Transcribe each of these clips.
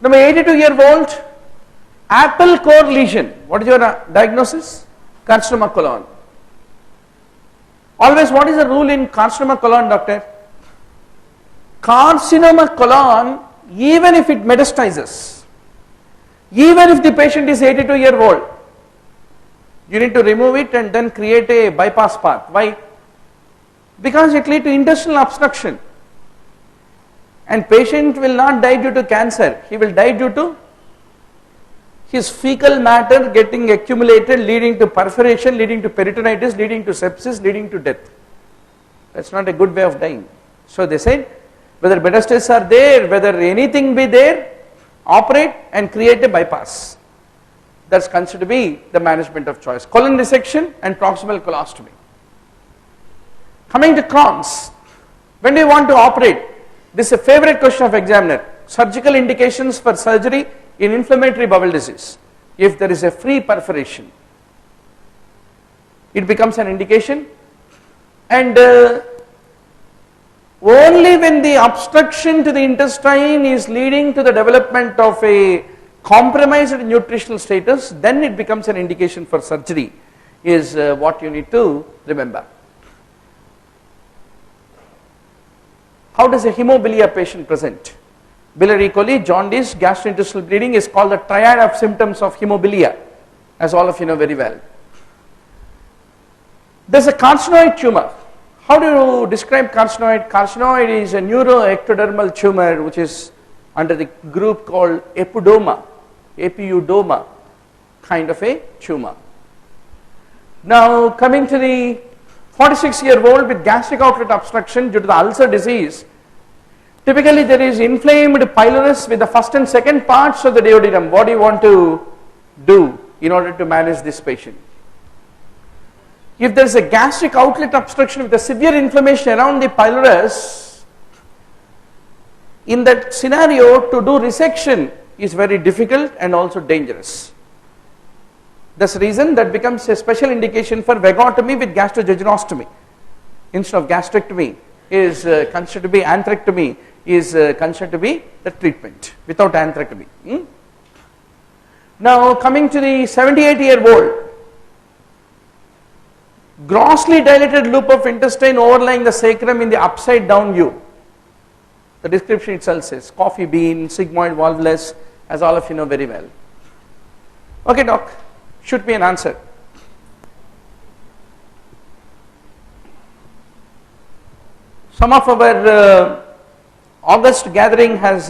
Now 82-year-old, apple core lesion. What is your diagnosis? Carcinoma colon. Always, what is the rule in carcinoma colon, doctor? Carcinoma colon, even if it metastasizes, even if the patient is 82-year-old, you need to remove it and then create a bypass path. Why? Because it leads to intestinal obstruction. And patient will not die due to cancer, he will die due to his fecal matter getting accumulated, leading to perforation, leading to peritonitis, leading to sepsis, leading to death. That's not a good way of dying. So they said, whether metastases are there, whether anything be there, operate and create a bypass. That's considered to be the management of choice. Colon resection and proximal colostomy. Coming to Crohn's, when do you want to operate? This is a favorite question of examiner. Surgical indications for surgery in inflammatory bowel disease. If there is a free perforation, it becomes an indication, and only when the obstruction to the intestine is leading to the development of a compromised nutritional status, then it becomes an indication for surgery, is what you need to remember. How does a hemobilia patient present? Biliary coli, jaundice, gastrointestinal bleeding is called the triad of symptoms of hemobilia, as all of you know very well. There is a carcinoid tumor. How do you describe carcinoid? Carcinoid is a neuroectodermal tumor which is under the group called epudoma kind of a tumor. Now coming to the 46-year-old with gastric outlet obstruction due to the ulcer disease, typically there is inflamed pylorus with the first and second parts of the duodenum. What do you want to do in order to manage this patient? If there is a gastric outlet obstruction with a severe inflammation around the pylorus, in that scenario to do resection is very difficult and also dangerous. That's the reason that becomes a special indication for vagotomy with gastrojejunostomy. Instead of gastrectomy is considered to be anthrectomy, is considered to be the treatment without anthrectomy. Now coming to the 78-year-old, grossly dilated loop of intestine overlying the sacrum in the upside down view. The description itself says coffee bean, sigmoid volvulus, as all of you know very well. Okay doc, shoot me an answer. Some of our August gathering has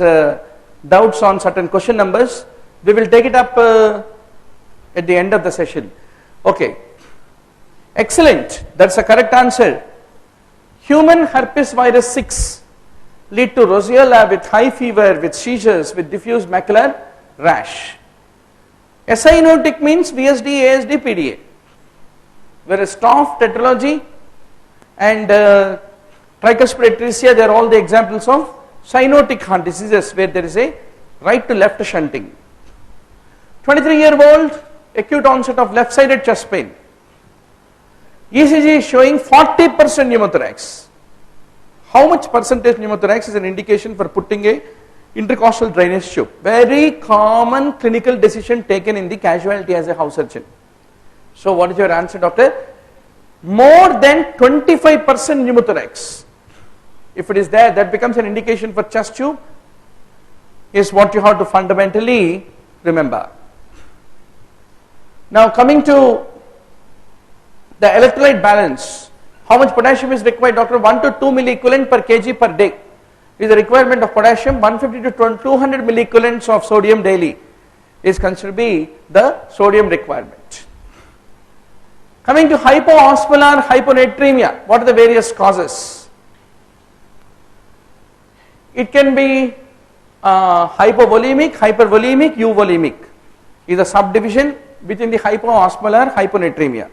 doubts on certain question numbers. We will take it up at the end of the session. Okay, excellent, that's a correct answer. Human herpes virus 6 lead to roseola with high fever, with seizures, with diffuse macular rash. Cyanotic means VSD, ASD, PDA. Whereas staph, tetralogy and tricuspid atresia, they are all the examples of cyanotic heart diseases where there is a right to left shunting. 23-year-old, acute onset of left-sided chest pain. ECG is showing 40% pneumothorax. How much percentage pneumothorax is an indication for putting a intercostal drainage tube? Very common clinical decision taken in the casualty as a house surgeon. So what is your answer, doctor? More than 25% pneumothorax. If it is there, that becomes an indication for chest tube, is what you have to fundamentally remember. Now coming to the electrolyte balance, how much potassium is required, doctor? 1 to 2 milliequivalent per kg per day is the requirement of potassium. 150 to 200 milliequivalents of sodium daily is considered to be the sodium requirement. Coming to hypoosmolar hyponatremia, what are the various causes? It can be hypovolemic, hypervolemic, euvolemic is a subdivision within the hypoosmolar hyponatremia.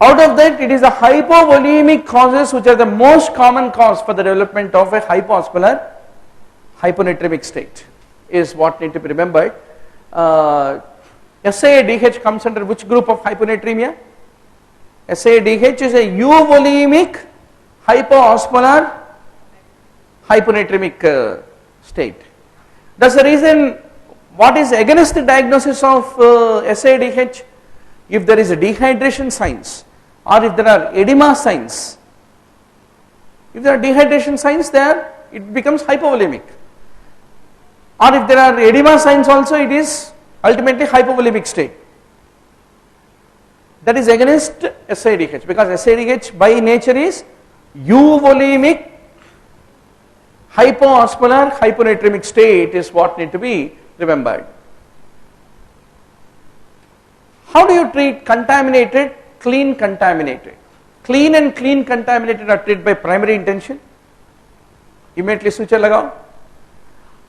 Out of that, it is the hypovolemic causes which are the most common cause for the development of a hypoosmolar hyponatremic state, is what need to be remembered. SAADH comes under which group of hyponatremia? SAADH is a euvolemic hypoosmolar hyponatremic state. That's the reason what is against the diagnosis of SADH? If there is a dehydration signs or if there are edema signs. If there are dehydration signs there, it becomes hypovolemic. Or if there are edema signs also, it is ultimately hypovolemic state. That is against SADH, because SADH by nature is euvolemic, hypoosmolar, hyponatremic state is what need to be remembered. How do you treat contaminated, clean contaminated? Clean and clean contaminated are treated by primary intention. Immediately suture lagao.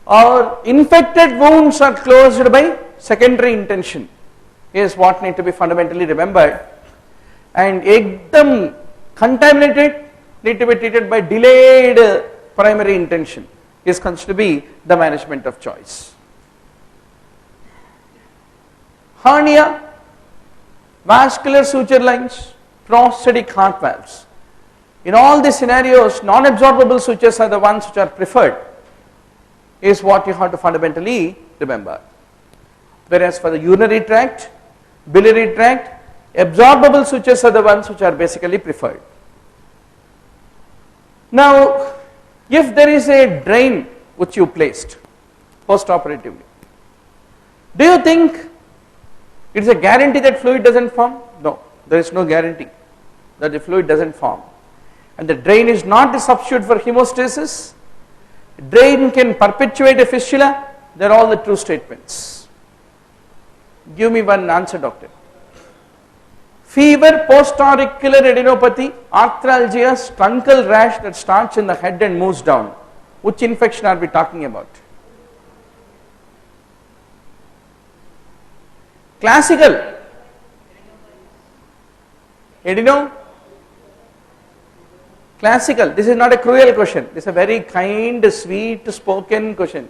Or infected wounds are closed by secondary intention is what need to be fundamentally remembered. And ekdam contaminated need to be treated by delayed primary intention is considered to be the management of choice. Hernia, vascular suture lines, prosthetic heart valves. In all these scenarios, non-absorbable sutures are the ones which are preferred, is what you have to fundamentally remember. Whereas for the urinary tract, biliary tract, absorbable sutures are the ones which are basically preferred. Now, if there is a drain which you placed post-operatively, do you think it is a guarantee that fluid doesn't form? No, there is no guarantee that the fluid doesn't form. And the drain is not the substitute for hemostasis. Drain can perpetuate a fistula. They are all the true statements. Give me one answer, doctor. Fever, post-auricular adenopathy, arthralgia, truncal rash that starts in the head and moves down. Which infection are we talking about? Classical. Adeno? Classical. This is not a cruel question. This is a very kind, sweet spoken question.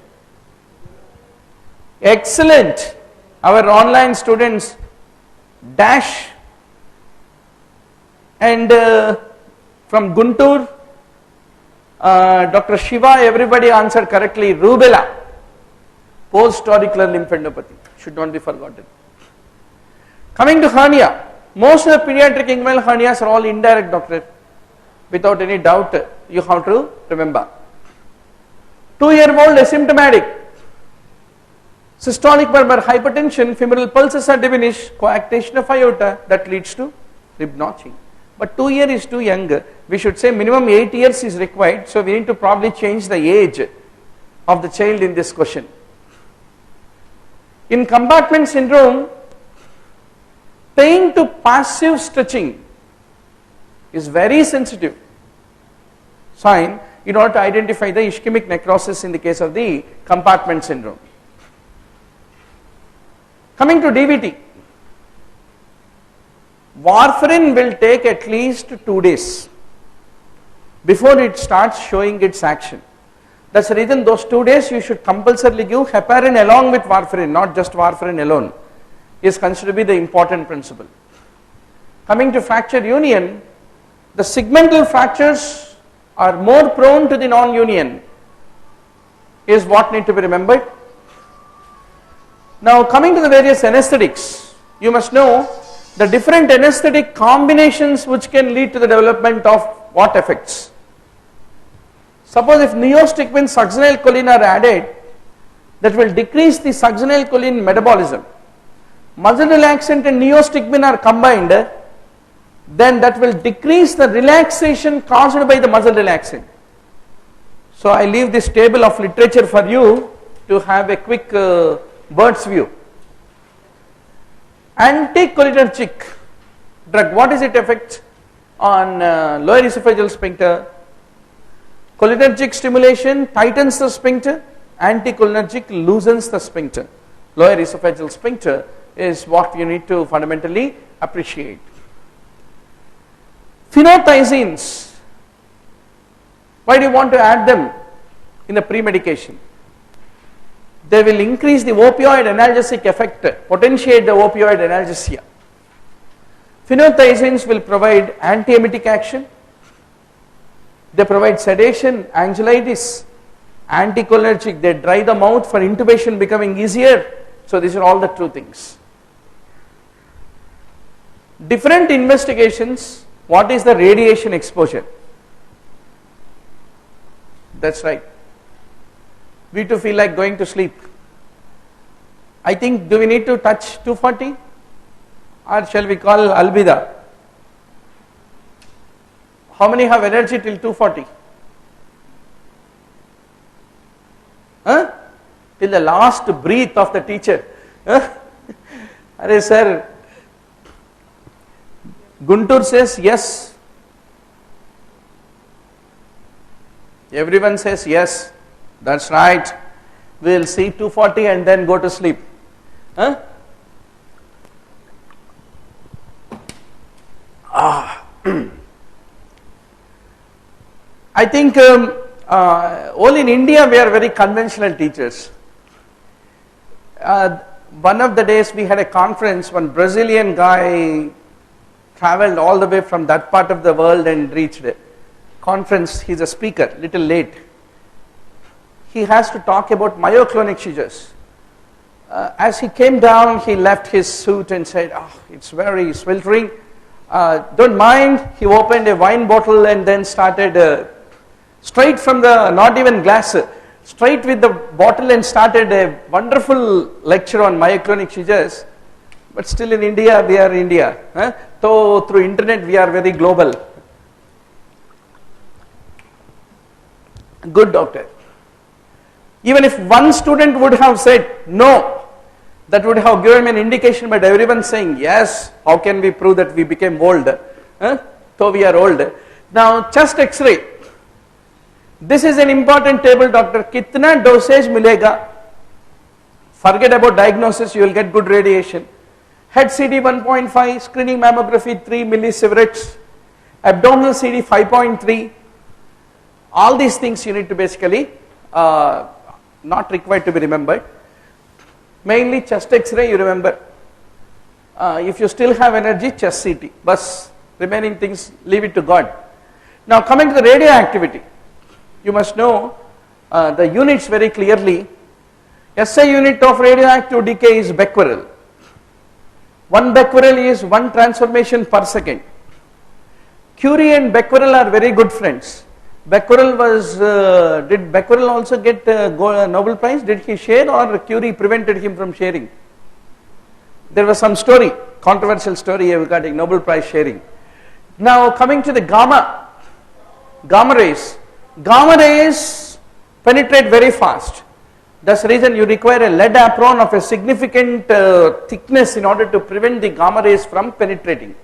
Excellent. Our online students dash and from Guntur, Dr. Shiva, everybody answered correctly. Rubella, post-auricular lymphadenopathy, should not be forgotten. Coming to hernia, most of the pediatric inguinal hernias are all indirect, doctor. Without any doubt, you have to remember. 2-year-old asymptomatic, systolic murmur, hypertension, femoral pulses are diminished, coarctation of aorta, that leads to rib notching. But 2 years is too young. We should say minimum 8 years is required. So we need to probably change the age of the child in this question. In compartment syndrome, pain to passive stretching is very sensitive sign in order to identify the ischemic necrosis in the case of the compartment syndrome. Coming to DVT, warfarin will take at least 2 days before it starts showing its action. That's the reason those 2 days you should compulsorily give heparin along with warfarin, not just warfarin alone, is considered to be the important principle. Coming to fracture union, the segmental fractures are more prone to the non-union, is what need to be remembered. Now coming to the various anesthetics, you must know the different anesthetic combinations which can lead to the development of what effects. Suppose if neostigmine succinylcholine are added, that will decrease the succinylcholine metabolism. Muscle relaxant and neostigmine are combined, then that will decrease the relaxation caused by the muscle relaxant. So I leave this table of literature for you to have a quick bird's view. Anticholinergic drug, what is its effect on lower esophageal sphincter? Cholinergic stimulation tightens the sphincter, anticholinergic loosens the sphincter. Lower esophageal sphincter is what you need to fundamentally appreciate. Phenothiazines, why do you want to add them in the pre-medication? They will increase the opioid analgesic effect, potentiate the opioid analgesia. Phenothiazines will provide antiemetic action. They provide sedation, anxieties, Anticholinergic, they dry the mouth for intubation becoming easier. So these are all the true things. Different investigations, what is the radiation exposure? That's right. We too feel like going to sleep. I think, do we need to touch 240? Or shall we call Albida? How many have energy till 240? Huh? Till the last breath of the teacher. Huh? Arey sir, Guntur says yes. Everyone says yes. That's right. We will see 240 and then go to sleep. Huh? I think all in India we are very conventional teachers. One of the days we had a conference, one Brazilian guy traveled all the way from that part of the world and reached a conference. He's a speaker, little late. He has to talk about myoclonic seizures. As he came down, he left his suit and said, it's very sweltering. Don't mind. He opened a wine bottle and then started straight from the, not even glass, straight with the bottle and started a wonderful lecture on myoclonic seizures. But still in India, we are India. So through internet, we are very global. Good doctor. Even if one student would have said no, that would have given an indication, but everyone saying yes, how can we prove that we became old? So we are old. Now chest X-ray. This is an important table, doctor. Kitna dosage milega? Forget about diagnosis, you will get good radiation. Head CD 1.5, screening mammography 3 millisieverts, abdominal CD 5.3. All these things you need to basically not required to be remembered. Mainly chest X-ray you remember. If you still have energy, chest CT. But remaining things, leave it to God. Now coming to the radioactivity. You must know the units very clearly. SI unit of radioactive decay is becquerel. 1 becquerel is 1 transformation per second. Curie and becquerel are very good friends. Becquerel was, did Becquerel also get Nobel Prize? Did he share or Curie prevented him from sharing? There was some story, controversial story regarding Nobel Prize sharing. Now coming to the gamma rays. Gamma rays penetrate very fast. That's the reason you require a lead apron of a significant thickness in order to prevent the gamma rays from penetrating.